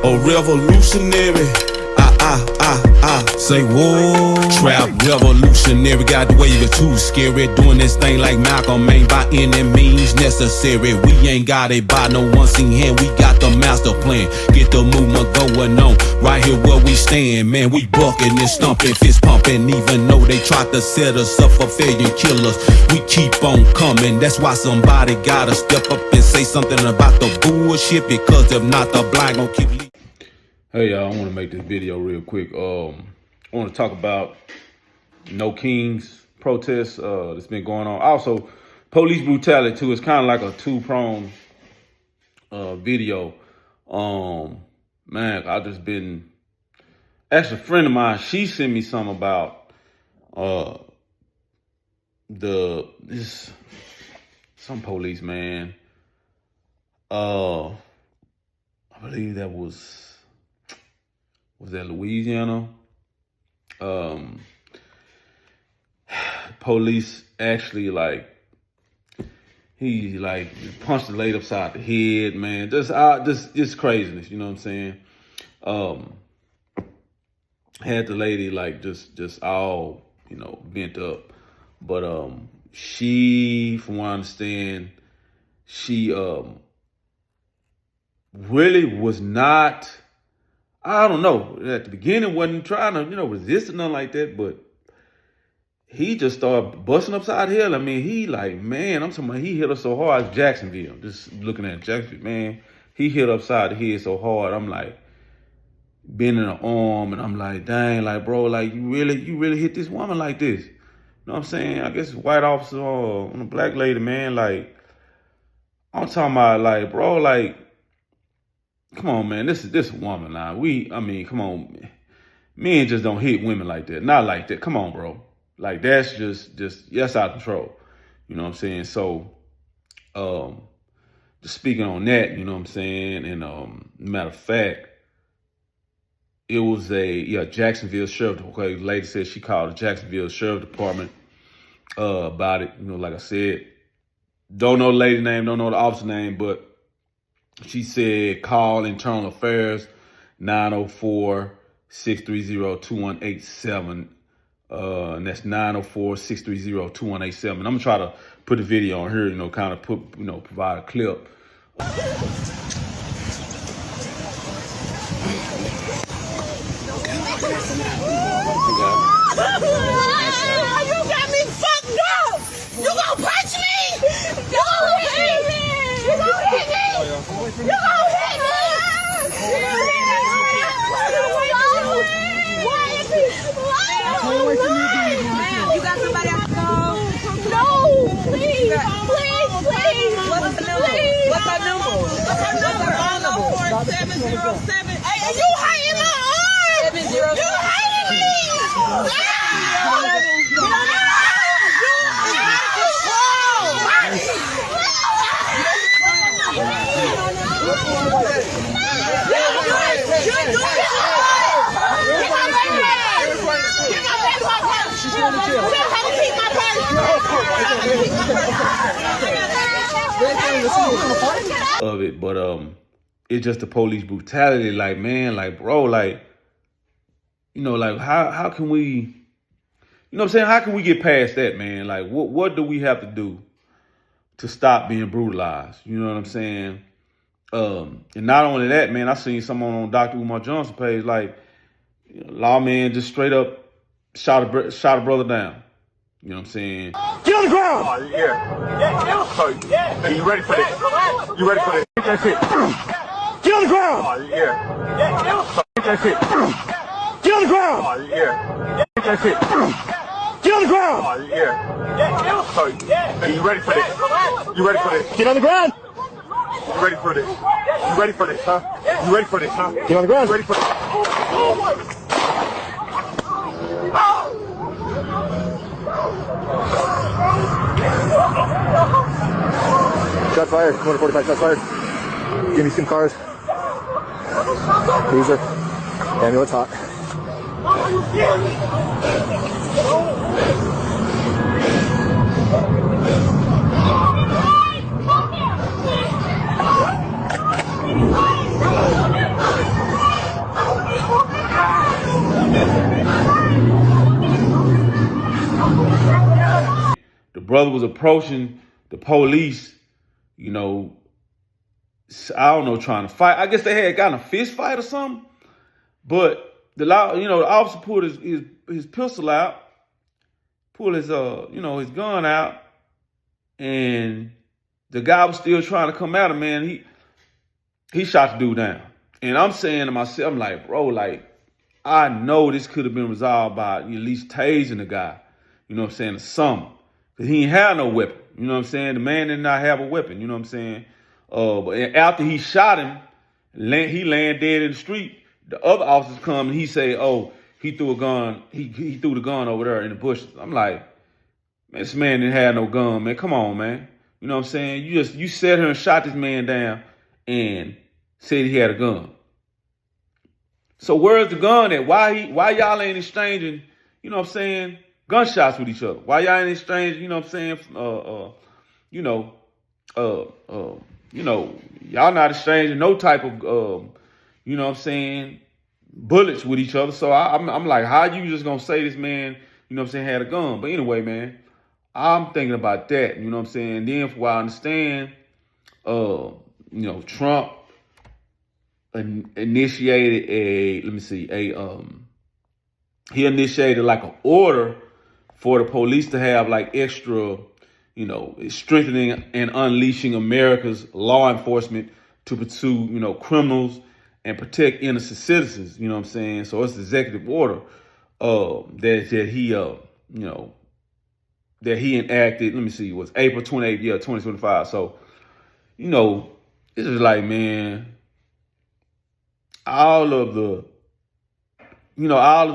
A revolutionary. Say whoa. Trap revolutionary. Got the wave it too scary. Doing this thing like Malcolm ain't by any means necessary. We ain't got it by no one seen hand. We got the master plan. Get the movement going on. Right here where we stand, man. We bucking and stumping, fist pumping. Even though they tried to set us up for failure and kill us, we keep on coming. That's why somebody gotta step up and say something about the bullshit. Because if not, the blind gon' keep leaking. Hey y'all, I want to make this video real quick. I want to talk about No Kings protests that's been going on. Also, police brutality too. It's kind of like a two-pronged video. Man, I just been actually a friend of mine. She sent me something about some police man. I believe that was that Louisiana? Police actually he punched the lady upside the head, man. Just craziness, you know what I'm saying? Had the lady just all, bent up. But she, from what I understand, she really was not, I don't know, at the beginning wasn't trying to, resist or nothing like that, but he just started busting upside the head. I mean, man, I'm talking about, he hit her so hard. It's Jacksonville. Just looking at Jacksonville, man, he hit upside the head so hard. I'm like, bending her arm, and I'm like, dang, bro, you really hit this woman like this? You know what I'm saying? I guess it's white officer on a black lady, man. I'm talking about, bro, come on, man. This is a woman now. Come on. Men just don't hit women like that. Not like that. Come on, bro. That's that's out of control. You know what I'm saying? So, just speaking on that, you know what I'm saying? And matter of fact, it was Jacksonville Sheriff. Okay, the lady said she called the Jacksonville Sheriff Department about it. Like I said, don't know the lady name, don't know the officer name, but she said call Internal Affairs 904-630-2187. And that's 904-630-2187. I'm gonna try to put a video on here, kind of provide a clip. You got me fucked up! You gonna punch me? You gonna hit me? You gonna hit me? You gonna hit me? You got somebody else to call? No, please. What's the number? What's her number? What's her number? 707. Hey, you hiding my arm! 707. You hiding me! Of it, but it's just the police brutality. Man, bro, how can we, you know what I'm saying? How can we get past that, man? What do we have to do to stop being brutalized? You know what I'm saying? And not only that, man, I seen someone on Dr. Umar Johnson page, lawman just straight up shot a brother down. You know what I'm saying? Get on the ground! Oh, yeah. You ready for this? You ready for this? That's it. Get on the ground! Oh, yeah. That's it. Get on the ground! Oh, yeah. That's it. Get on the ground! Oh, yeah. You ready for this? You ready for this? Get on the ground! You ready for this? You ready for this, huh? You ready for this, huh? Get on the ground! You ready for this? Shots fired. 245 shots fired. Give me some cars. Cruiser. Ambulance hot. brother was approaching the police, you know, I don't know, trying to fight. I guess they had gotten a fist fight or something. But the officer pulled his pistol out, pulled his his gun out, and the guy was still trying to come at him, man. He shot the dude down. And I'm saying to myself, I'm like, bro, like, I know this could have been resolved by at least tasing the guy, you know what I'm saying, or something. Because he ain't had no weapon, you know what I'm saying? The man did not have a weapon, you know what I'm saying? But after he shot him, he laying dead in the street. The other officers come and he say, oh, he threw a gun, he threw the gun over there in the bushes. I'm like, man, this man didn't have no gun, man. Come on, man. You know what I'm saying? You sat here and shot this man down and said he had a gun. So where's the gun at? Why y'all ain't exchanging, you know what I'm saying, gunshots with each other? Why y'all ain't exchanging, you know what I'm saying, y'all not exchanging no type of, you know what I'm saying, bullets with each other. So I'm like, how you just gonna say this man, you know what I'm saying, had a gun? But anyway, man, I'm thinking about that, you know what I'm saying? Then for what I understand, Trump initiated he initiated like an order for the police to have like extra, strengthening and unleashing America's law enforcement to pursue, criminals and protect innocent citizens, you know what I'm saying? So it's the executive order that he enacted, it was April 28th, 2025. So, it's just like, man, all of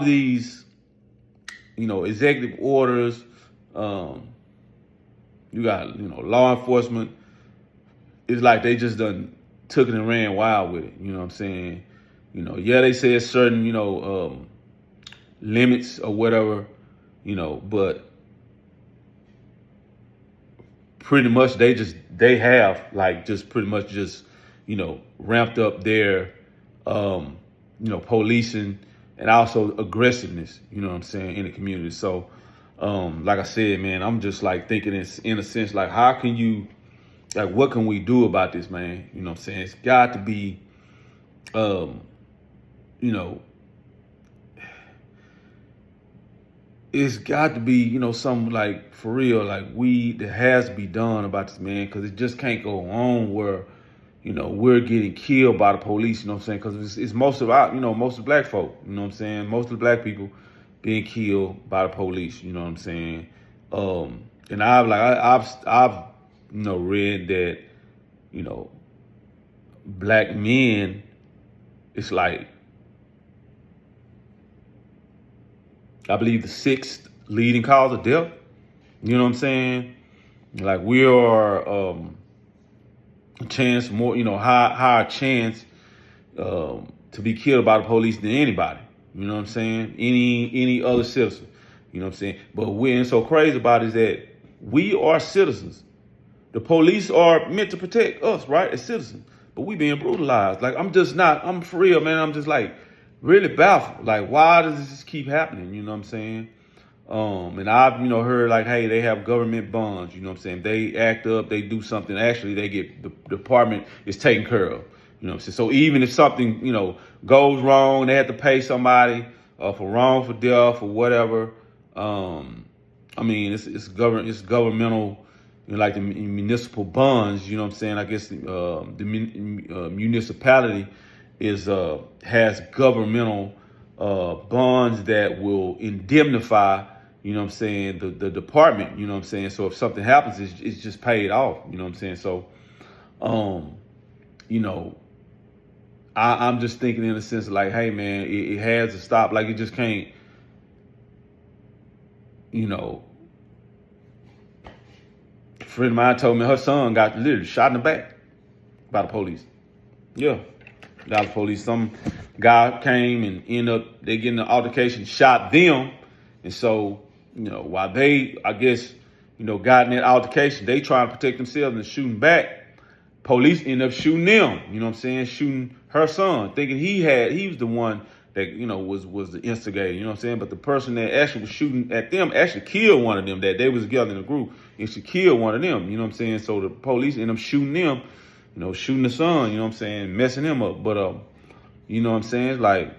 these, executive orders, you got, law enforcement, it's like they just done took it and ran wild with it, you know what I'm saying? They said certain, limits or whatever, but pretty much they have ramped up their, policing and also aggressiveness, you know what I'm saying, in the community. So, like I said, man, I'm just like thinking in a sense, like, how can you, like, what can we do about this, man? You know what I'm saying? It's got to be, it's got to be, something like for real, like that has to be done about this, man, because it just can't go on where, we're getting killed by the police, you know what I'm saying? Because it's most of black folk, you know what I'm saying? Most of the black people being killed by the police, you know what I'm saying? And I've read that, black men, it's like, I believe the 6th leading cause of death. You know what I'm saying? Like, we are a chance more, higher chance to be killed by the police than anybody. You know what I'm saying? Any other citizen. You know what I'm saying? But what's so crazy about it is that we are citizens. The police are meant to protect us, right, as citizens. But we being brutalized. Like, I'm for real, man. I'm just like really baffled. Like, why does this keep happening? You know what I'm saying? And I've, heard like, hey, they have government bonds, you know what I'm saying? They act up, they do something. Actually, they get, the department is taken care of, you know what I'm saying? So even if something, goes wrong, they have to pay somebody for wrongful death or whatever. It's governmental, like the municipal bonds, you know what I'm saying? I guess the municipality has governmental bonds that will indemnify, you know what I'm saying, the department, you know what I'm saying? So if something happens, it's just paid off, you know what I'm saying? So, I'm just thinking in a sense like, hey, man, it has to stop. Like, it just can't, a friend of mine told me her son got literally shot in the back by the police. Yeah, by the police. Some guy came and they get in an altercation, shot them. And so, while they, I guess, got in that altercation, they trying to protect themselves and shooting back. Police end up shooting them, you know what I'm saying? Shooting her son, thinking he was the one that, you know, was the instigator, you know what I'm saying? But the person that actually was shooting at them actually killed one of them, that they was together in a group, and she killed one of them, you know what I'm saying? So the police ended up shooting them, you know, shooting the son, you know what I'm saying, messing him up. But you know what I'm saying? Like,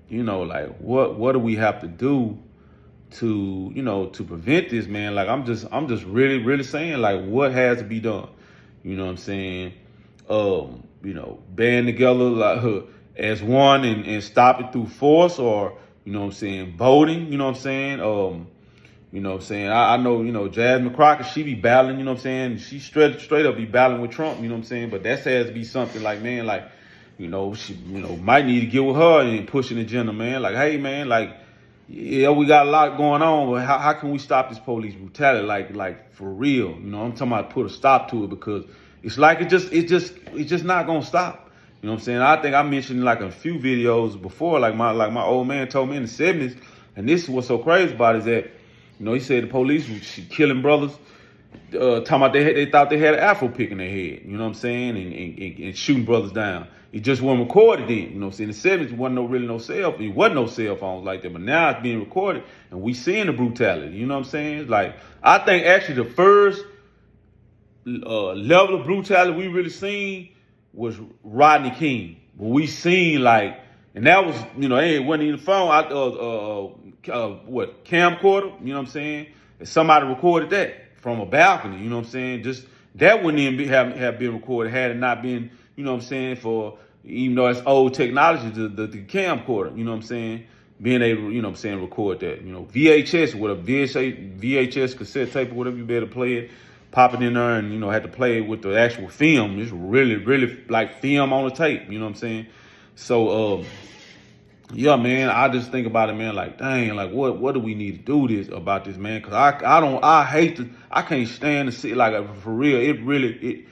you know, like what do we have to do to, you know, to prevent this, man? Like, I'm just really saying, like, what has to be done? You know what I'm saying? You know, band together like as one and stop it through force, or, you know what I'm saying, voting, you know what I'm saying? You know what I'm saying? I know, you know, Jasmine Crockett, she be battling, you know what I'm saying? She straight up be battling with Trump, you know what I'm saying? But that has to be something like, man, like, you know, she, you know, might need to get with her and push an agenda, man. Like, hey, man, like, yeah, we got a lot going on, but how can we stop this police brutality? Like for real, you know? I'm talking about put a stop to it, because it's like it's just not gonna stop. You know what I'm saying? I think I mentioned like a few videos before, like my old man told me in the 70s, and this is what's so crazy about it, is that, you know, he said the police was killing brothers, talking about they thought they had an afro pick in their head, you know what I'm saying, and shooting brothers down. It just wasn't recorded then, you know what I'm saying? In the 70s, wasn't no cell phones like that, but now it's being recorded, and we seeing the brutality, you know what I'm saying? Like, I think actually the first level of brutality we really seen was Rodney King. But we seen, like, and that was, you know, it wasn't even the phone, camcorder, you know what I'm saying? And somebody recorded that from a balcony, you know what I'm saying? Just, that wouldn't even have been recorded had it not been, you know what I'm saying, for, even though it's old technology, the camcorder, you know what I'm saying, being able to, you know what I'm saying, record that, you know, VHS, with a VHS cassette tape or whatever, you better play it, pop it in there, and, you know, had to play it with the actual film. It's really like film on the tape, you know what I'm saying? So, yeah, man, I just think about it, man, like, dang, like, what do we need to do about this, man? Because I can't stand to see, like, for real,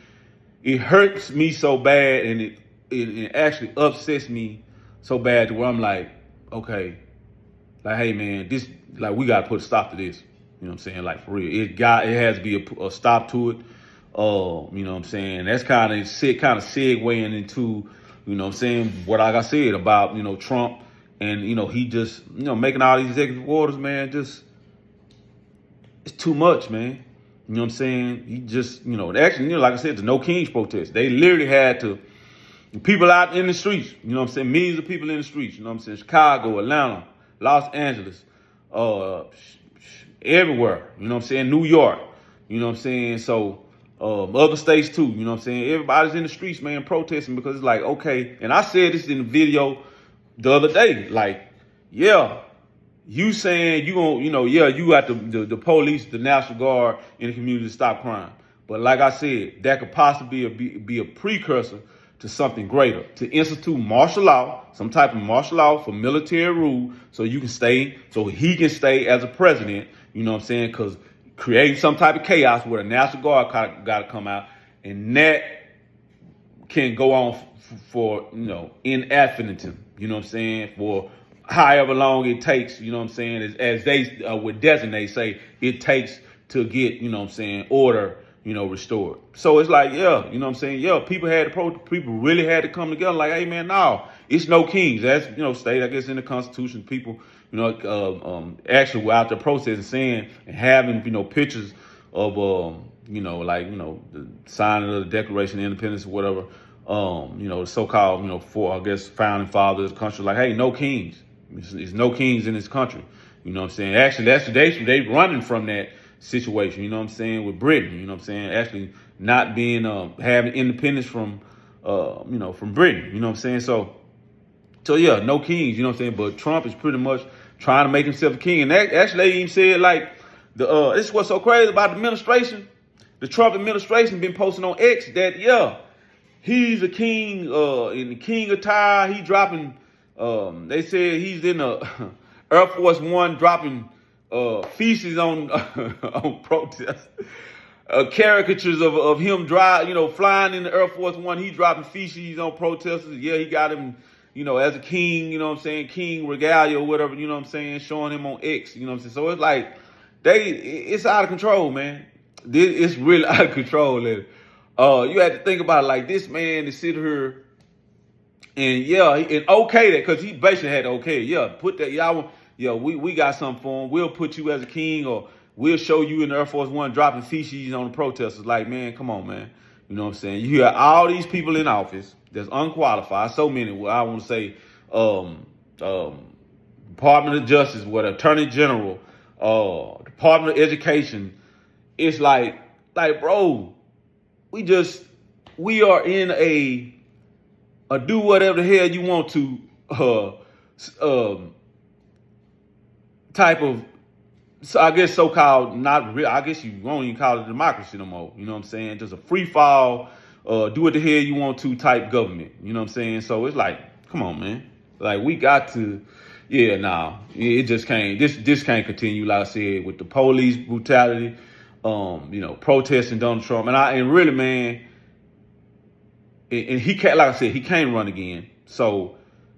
it hurts me so bad, and it actually upsets me so bad to where I'm like, okay, like, hey, man, this, like, we got to put a stop to this. You know what I'm saying? Like, for real, it has to be a stop to it. You know what I'm saying? That's kind of segueing into, you know what I'm saying, what like I said about, you know, Trump, and, you know, he just, you know, making all these executive orders, man, just, it's too much, man. You know what I'm saying? He just, you know, actually, you know, like I said, the No Kings protest, they literally had to, people out in the streets, you know what I'm saying, millions of people in the streets, you know what I'm saying, Chicago, Atlanta, Los Angeles, everywhere, you know what I'm saying, New York, you know what I'm saying, so other states too, you know what I'm saying, everybody's in the streets, man, protesting, because it's like, okay, and I said this in the video the other day, like, yeah, you saying you gonna, you know, yeah, you got the police, the National Guard in the community to stop crime, but like I said, that could possibly be a precursor to something greater, to institute martial law, some type of martial law for military rule, so he can stay as a president, you know what I'm saying, because creating some type of chaos where the National Guard got to come out, and that can go on for, you know, infinitum, you know what I'm saying, for however long it takes, you know what I'm saying, as they would designate, say, it takes to get, you know what I'm saying, order, you know, restored. So it's like, yeah, you know what I'm saying, yeah, people really had to come together, like, hey, man, no, it's no kings. That's, you know, state, I guess, in the Constitution, people, you know, actually were out there protesting, saying, and having, you know, pictures of, you know, like, you know, the signing of the Declaration of Independence or whatever, you know, the so-called, you know, founding fathers of the country, like, hey, no kings. There's no kings in this country. You know what I'm saying? Actually, they running from that situation, you know what I'm saying, with Britain, you know what I'm saying, actually not being, having independence from, you know, from Britain, you know what I'm saying? So yeah, no kings, you know what I'm saying? But Trump is pretty much trying to make himself a king. And actually, they even said, like, this is what's so crazy about the administration. The Trump administration been posting on X that, yeah, he's a king, in the king attire. He dropping, they said he's in the Air Force One dropping feces on on protests. Caricatures of him flying in the Air Force One. He dropping feces on protesters. Yeah, he got him, you know, as a king, you know what I'm saying, king regalia or whatever, you know what I'm saying, showing him on X, you know what I'm saying. So it's like, it's out of control, man. It's really out of control. You have to think about it like this, man, to sit here And yeah, and okay that, because he basically had to okay, yeah, put that, y'all, yeah, we got something for him. We'll put you as a king, or we'll show you in the Air Force One dropping feces on the protesters. Like, man, come on, man. You know what I'm saying? You got all these people in office that's unqualified. So many, well, I want to say, Department of Justice, what Attorney General, Department of Education. It's like, bro, we are in a do whatever the hell you want to type of, so I guess so-called, not real, I guess you won't even call it democracy no more. You know what I'm saying? Just a free fall, do what the hell you want to type government. You know what I'm saying? So it's like, come on, man. Like, we got to, yeah, nah, it just can't, this can't continue, like I said, with the police brutality, protesting Donald Trump. And really, man, and he can't, like I said, he can't run again. So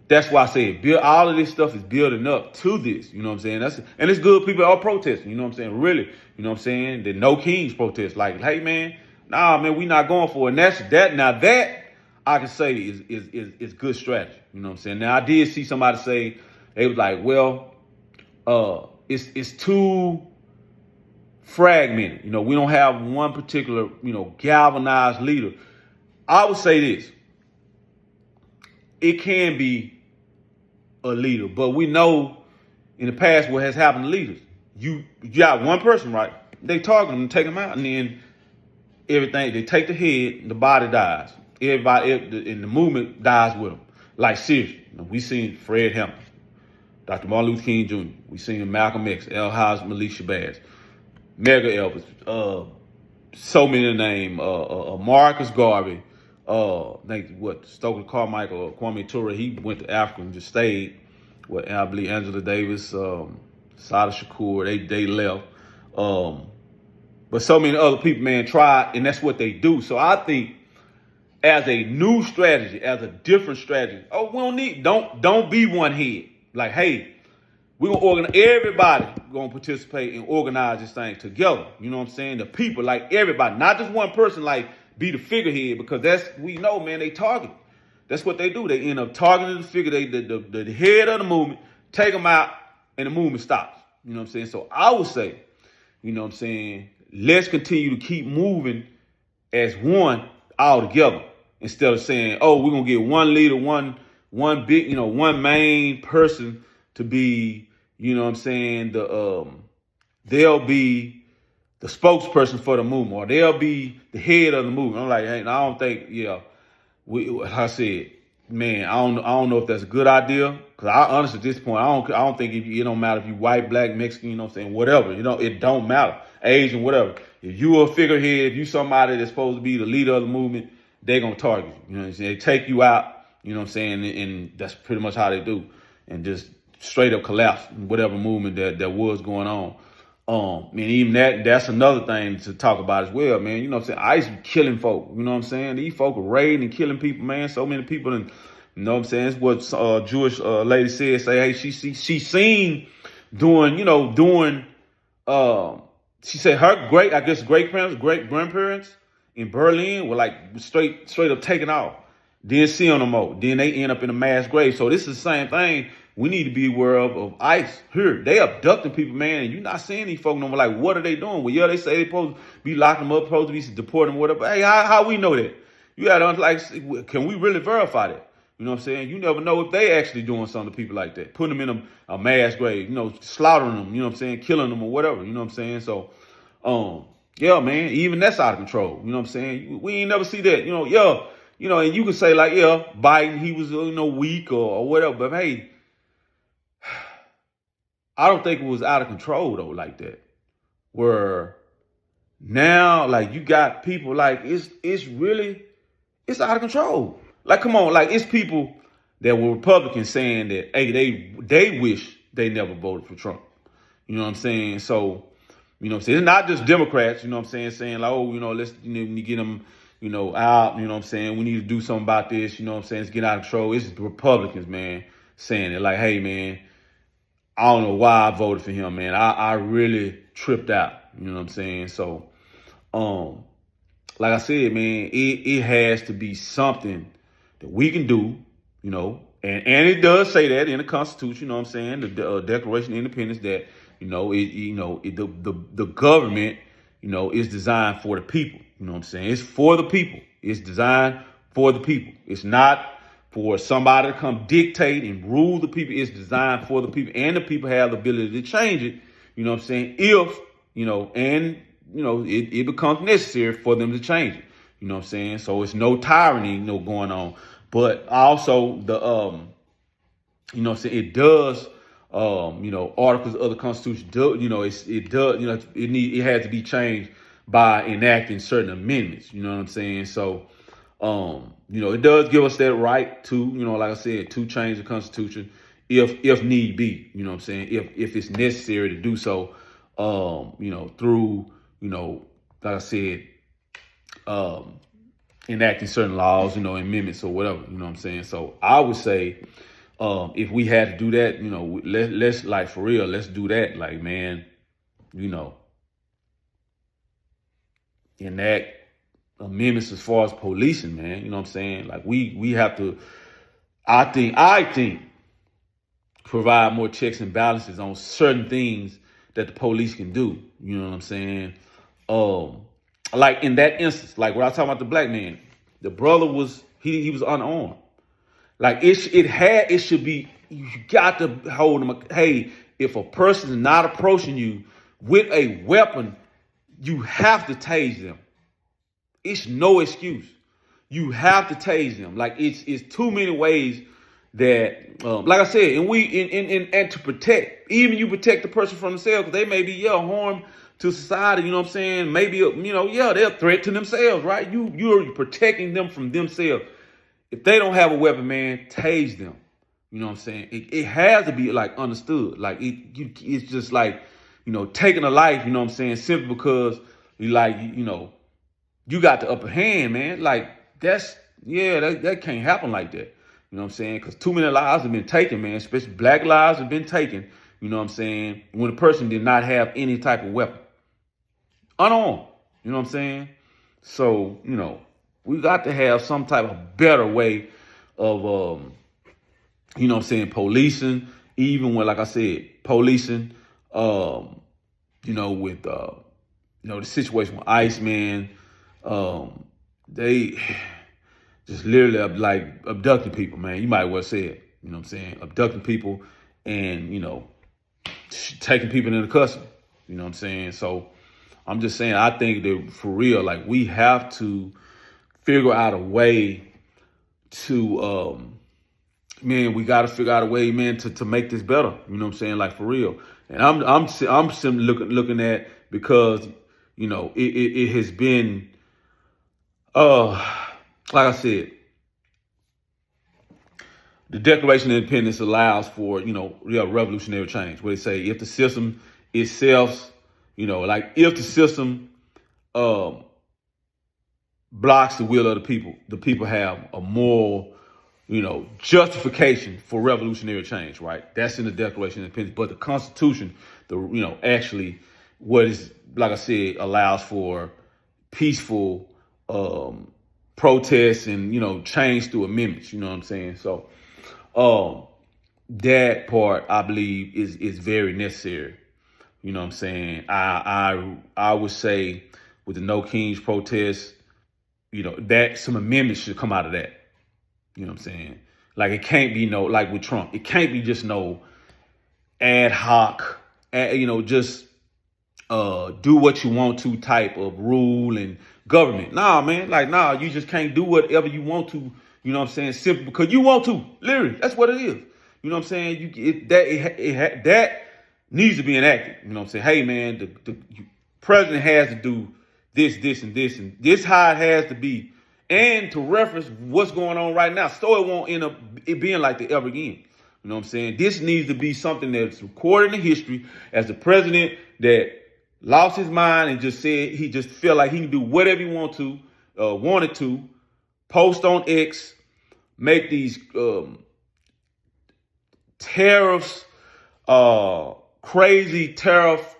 that's why I said, all of this stuff is building up to this. You know what I'm saying? And it's good people are protesting. You know what I'm saying? Really, you know what I'm saying? The No Kings protest. Like, hey, man, nah, man, we not going for it. And that I can say is good strategy. You know what I'm saying? Now, I did see somebody say, they was like, well, it's too fragmented. We don't have one particular, galvanized leader. I would say this. It can be a leader, but we know in the past what has happened to leaders. You got one person, right? They target them and take them out, and then everything, they take the head, the body dies. Everybody in the movement dies with them. Like, seriously. We seen Fred Hampton, Dr. Martin Luther King Jr., we seen Malcolm X, L. House, Malisha Bass, Mega Elvis, so many names, Marcus Garvey, Stokely Carmichael, or Kwame Ture, he went to Africa and just stayed. I believe Angela Davis, Sada Shakur, they left. But so many other people, man, tried, and that's what they do. So I think as a new strategy, as a different strategy, don't be one head. Like, hey, we're going to organize, everybody going to participate and organize this thing together. You know what I'm saying? The people, like everybody, not just one person, like be the figurehead, because we know, man, they target. That's what they do. They end up targeting the figure, the head of the movement, take them out, and the movement stops. You know what I'm saying? So I would say, you know what I'm saying, let's continue to keep moving as one all together, instead of saying, oh, we're going to get one leader, one big, one main person to be, you know what I'm saying, they'll be the spokesperson for the movement, or they'll be the head of the movement. I'm like, hey, I don't think, like I said, man, I don't know if that's a good idea, because I honestly, at this point, I don't think it don't matter if you white, black, Mexican, you know what I'm saying, whatever, it don't matter, Asian, whatever. If you a figurehead, if you somebody that's supposed to be the leader of the movement, they're gonna target you. You know what I'm saying? They take you out, you know what I'm saying, and that's pretty much how they do, and just straight up collapse whatever movement that was going on. And even that's another thing to talk about as well, man. You know what I'm saying? ICE killing folk. You know what I'm saying? These folk are raiding and killing people, man. So many people, and you know what I'm saying? It's what Jewish lady said. Say, hey, she seen doing. She said her great grandparents in Berlin were like straight up taken off. Didn't see them no more. Then they end up in a mass grave. So this is the same thing we need to be aware of ICE here. They abducting people, man, and you're not seeing these folks no more. Like, what are they doing? Well, yeah, they say they supposed to be locking them up, supposed to be deporting them, whatever. But hey, how we know that? You got to, like, can we really verify that? You know what I'm saying? You never know if they actually doing something to people like that. Putting them in a mass grave, slaughtering them, you know what I'm saying? Killing them or whatever, you know what I'm saying? So, yeah, man, even that's out of control. You know what I'm saying? We ain't never see that, and you can say, like, yeah, Biden, he was, weak or whatever. But, hey, I don't think it was out of control, though, like that. Where now, like, you got people, like, it's out of control. Like, come on, like, it's people that were Republicans saying that, hey, they wish they never voted for Trump. You know what I'm saying? So, you know what I'm saying? It's not just Democrats, you know what I'm saying, like, oh, let's get them, out, you know what I'm saying? We need to do something about this, you know what I'm saying? Let's get out of control. It's the Republicans, man, saying it. Like, hey, man, I don't know why I voted for him, man. I really tripped out, you know what I'm saying? So, like I said, man, it has to be something that we can do you know, and it does say that in the Constitution, you know what I'm saying, the Declaration of Independence, that, the government, is designed for the people. You know what I'm saying? It's for the people. It's designed for the people. It's not for somebody to come dictate and rule the people. It's designed for the people, and the people have the ability to change it. You know what I'm saying? If, it becomes necessary for them to change it. You know what I'm saying? So it's no tyranny, going on. But also the, what I'm saying, it does, articles of the Constitution do, it has to be changed by enacting certain amendments. You know what I'm saying? So, it does give us that right to, like I said, to change the Constitution if need be. You know what I'm saying? If it's necessary to do so, through, like I said, enacting certain laws, amendments or whatever. You know what I'm saying? So I would say, if we had to do that, let's like, for real, let's do that. Like, man, enact amendments as far as policing, man. You know what I'm saying? Like, we have to, I think provide more checks and balances on certain things that the police can do. You know what I'm saying? Like in that instance, like when I was talking about the black man, the brother was, he was unarmed. Like it should be, you got to hold them. Hey, if a person is not approaching you with a weapon, you have to tase them. It's no excuse. You have to tase them. Like it's too many ways that, like I said, and to protect, even you protect the person from themselves, because they may be harm to society. You know what I'm saying? Maybe they're a threat to themselves, right? You're protecting them from themselves. If they don't have a weapon, man, tase them. You know what I'm saying? It has to be like understood. Like it's just like, taking a life. You know what I'm saying? Simply because you got the upper hand, man. Like that can't happen like that. You know what I'm saying? Because too many lives have been taken, man. Especially black lives have been taken. You know what I'm saying? When a person did not have any type of weapon, unarmed. You know what I'm saying? So we got to have some type of better way of, policing. Even when, like I said, policing, with, the situation with Iceman, they just literally like abducting people, man. You might well say it. You know what I'm saying? Abducting people and, taking people into custody. You know what I'm saying? So I'm just saying, I think that for real, like we have to figure out a way to, we got to figure out a way, man, to make this better. You know what I'm saying? Like for real. And I'm simply looking at, because, it has been, like I said, the Declaration of Independence allows for, real revolutionary change, where they say if the system itself, like if the system blocks the will of the people have a moral, justification for revolutionary change, right? That's in the Declaration of Independence. But the Constitution, actually, what is, like I said, allows for peaceful protests and, change through amendments. You know what I'm saying? So that part, I believe, is very necessary. You know what I'm saying? I would say with the No Kings protest, that some amendments should come out of that. You know what I'm saying? Like it can't be like with Trump, it can't be just no ad hoc, just do what you want to type of rule and government. Nah, man, you just can't do whatever you want to. You know what I'm saying? Simply because you want to. Literally, that's what it is. You know what I'm saying? That needs to be enacted. You know what I'm saying? Hey, man, the president has to do this, and this, and this how it has to be. And to reference what's going on right now, so it won't end up it being like that ever again. You know what I'm saying? This needs to be something that's recorded in history as the president that lost his mind and just said he just felt like he can do whatever he wanted to, post on X, make these tariffs, crazy tariff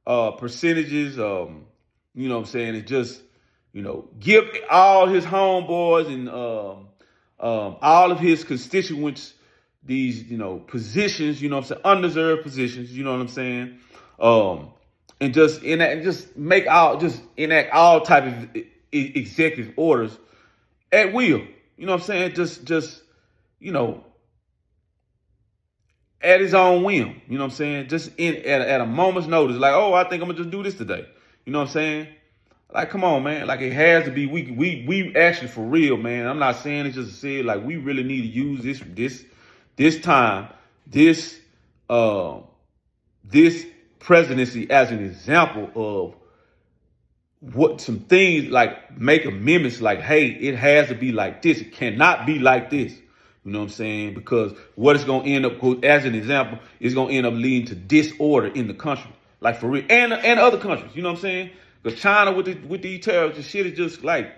percentages. You know what I'm saying? It just, give all his homeboys and all of his constituents, these, positions, what I'm saying, undeserved positions, you know what I'm saying? And just enact all type of executive orders at will. You know what I'm saying? Just, at his own whim. You know what I'm saying? Just at a moment's notice, like, oh, I think I'm gonna just do this today. You know what I'm saying? Like, come on, man. Like, it has to be. We actually, for real, man. I'm not saying it's just to say, like, we really need to use this time, this presidency as an example of what some things, like, make amendments, like, hey, it has to be like this. It cannot be like this. You know what I'm saying? Because what it's going to end up, as an example, is going to end up leading to disorder in the country. Like, for real. And other countries. You know what I'm saying? Because China with these tariffs, the shit is just like,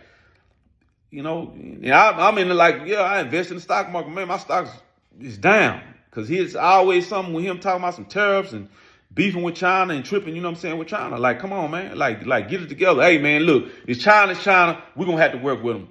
and I'm in the, like, yeah, I invest in the stock market. Man, my stocks is down. Because it's always something with him talking about some tariffs and beefing with China and tripping, you know what I'm saying, with China. Like, come on, man. Like get it together. Hey, man, look, it's China. We're going to have to work with them.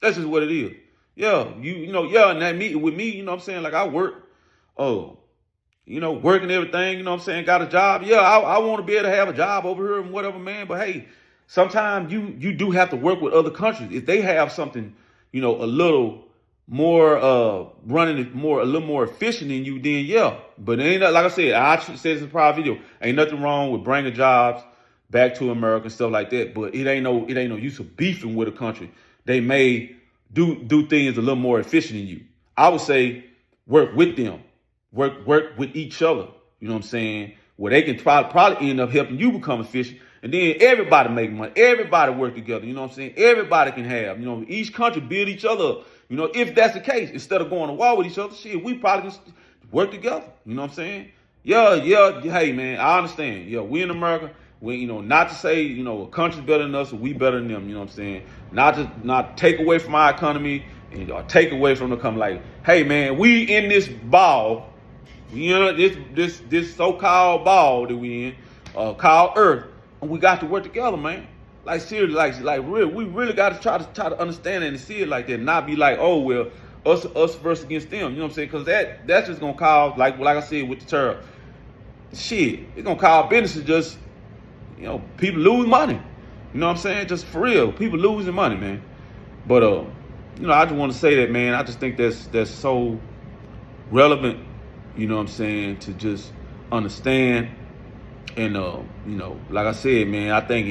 That's just what it is. Yeah, and that meeting with me, you know what I'm saying? Like, I work, working everything, you know what I'm saying? Got a job. Yeah, I want to be able to have a job over here and whatever, man. But hey, sometimes you do have to work with other countries. If they have something, a little more, running it a little more efficient than you, then yeah. But it ain't, like I said, I said this in a prior video, ain't nothing wrong with bringing jobs back to America and stuff like that. But it ain't no use of beefing with a country. They may do things a little more efficient than you. I would say work with them, work with each other. You know what I'm saying? Where they can probably end up helping you become efficient, and then everybody make money. Everybody work together. You know what I'm saying? Everybody can have. Each country build each other up. If that's the case, instead of going to war with each other, shit, we probably can work together. You know what I'm saying? Yeah. Hey, man, I understand. Yeah, we in America. We, not to say, a country's better than us or we better than them, you know what I'm saying? Not take away from our economy and take away from the economy. Like, hey, man, we in this ball, this so-called ball that we in, called Earth, and we got to work together, man. Like, seriously, like real, we really got to try to understand it and see it like that, not be like, oh, well, us versus against them, you know what I'm saying? Because that's just gonna cause, like I said with the tariff, shit, it's gonna cause businesses just, people lose money. You know what I'm saying? Just for real, people losing money, man. But I just want to say that, man. I just think that's so relevant. You know what I'm saying? To just understand, and like I said, man. I think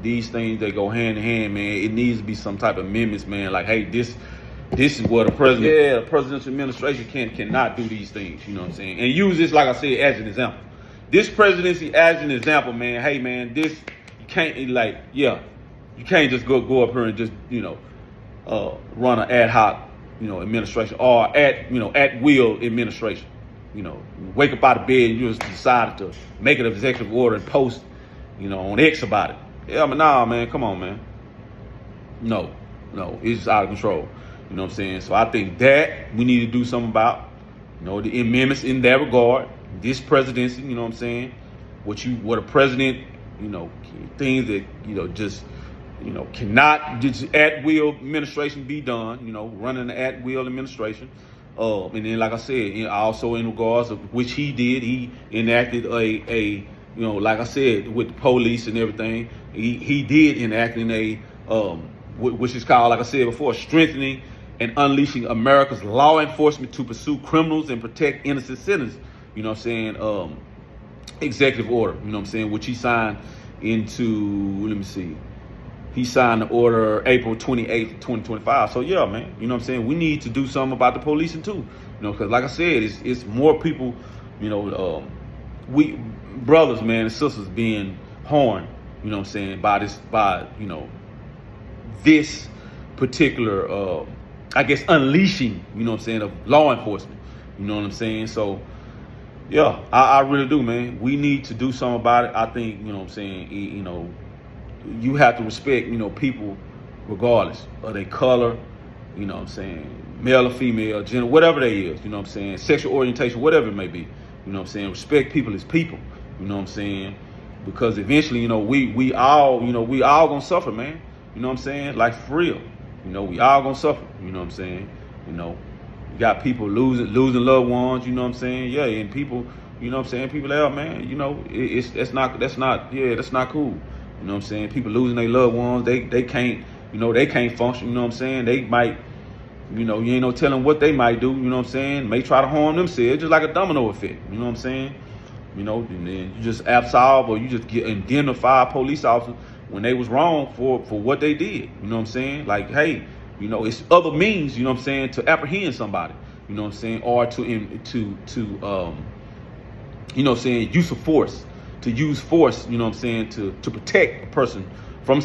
these things, they go hand in hand, man. It needs to be some type of amendments, man. Like, hey, this is what a president, the presidential administration cannot do these things. You know what I'm saying? And use this, like I said, as an example. This presidency as an example, man. Hey, man, this, you can't, you can't just go up here and just, run an ad hoc, administration, or at will administration. Wake up out of bed and you just decided to make an executive order and post, on X about it. Yeah, but nah, man, come on, man. No, it's out of control. You know what I'm saying? So I think that we need to do something about, the amendments in that regard. This presidency, you know what I'm saying? What a president, things that, just, cannot just at will administration be done, running the at will administration. And then, like I said, also in regards of which he did, he enacted a like I said, with the police and everything, he did enact which is called, like I said before, strengthening and unleashing America's law enforcement to pursue criminals and protect innocent citizens. You know what I'm saying? Executive order, you know what I'm saying? Which he signed into, let me see. He signed the order April 28th, 2025. So yeah, man, you know what I'm saying? We need to do something about the policing too. Because like I said, it's more people, we brothers, man, and sisters being harmed, you know what I'm saying, by this particular, I guess, unleashing, you know what I'm saying, of law enforcement. You know what I'm saying? So yeah, I really do, man. We need to do something about it. I think, you know what I'm saying, you have to respect, people regardless of their color, you know what I'm saying, male or female, gender, whatever they is, you know what I'm saying, sexual orientation, whatever it may be, you know what I'm saying, respect people as people, you know what I'm saying, because eventually, we all gonna suffer, man, you know what I'm saying, like for real, we all gonna suffer, you know what I'm saying, You know, you got people losing loved ones. You know what I'm saying? Yeah, and people, you know what I'm saying? People out, man. You know, that's not cool. You know what I'm saying? People losing their loved ones. They can't, you know, they can't function. You know what I'm saying? They might, you know, you ain't no telling what they might do. You know what I'm saying? May try to harm themselves, just like a domino effect. You know what I'm saying? You know, and then you just absolve or you just indemnify police officers when they was wrong for what they did. You know what I'm saying? Like, hey, you know, it's other means, you know what I'm saying, to apprehend somebody. You know what I'm saying? Or to you know what I'm saying, use of force. To use force, you know what I'm saying, to protect a person from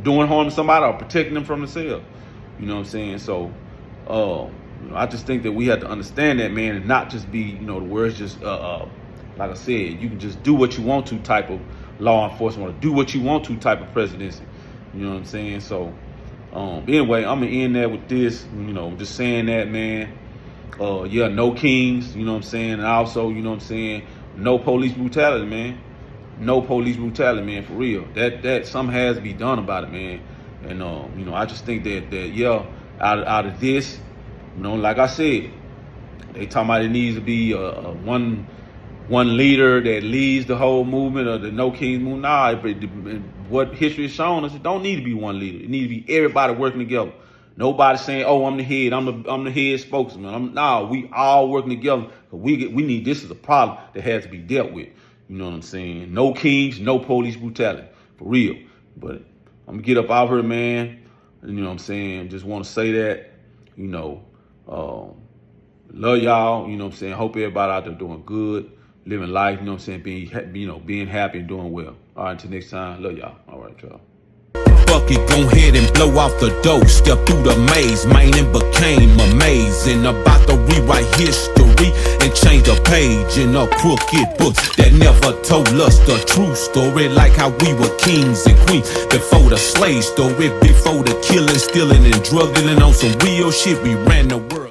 doing harm to somebody or protecting them from themselves. You know what I'm saying? So you know, I just think that we have to understand that, man, and not just be, you know, the words just like I said, you can just do what you want to type of law enforcement or do what you want to type of presidency. You know what I'm saying? So anyway, I'm gonna end that with this, you know, just saying that, man. Yeah, no kings, you know what I'm saying, and also, you know what I'm saying, no police brutality, man. No police brutality, man, for real. That something has to be done about it, man. And you know, I just think that yeah, out of this, you know, like I said, they talking about it needs to be one leader that leads the whole movement of the No Kings movement. Nah, what history has shown us, it don't need to be one leader. It needs to be everybody working together. Nobody saying, "Oh, I'm the head. I'm the head spokesman." Nah, we all working together. We need. This is a problem that has to be dealt with. You know what I'm saying? No kings, no police brutality, for real. But I'm gonna get up out here, man. You know what I'm saying? Just want to say that. You know, love y'all. You know what I'm saying? Hope everybody out there doing good, living life. You know what I'm saying? Being happy and doing well. All right, until next time. Love y'all. All right, y'all. Fuck it, go ahead and blow off the dough. Step through the maze, man, and became amazing. About to rewrite history and change a page in a crooked book that never told us the true story. Like how we were kings and queens before the slave story, before the killing, stealing, and drug dealing on some real shit. We ran the world.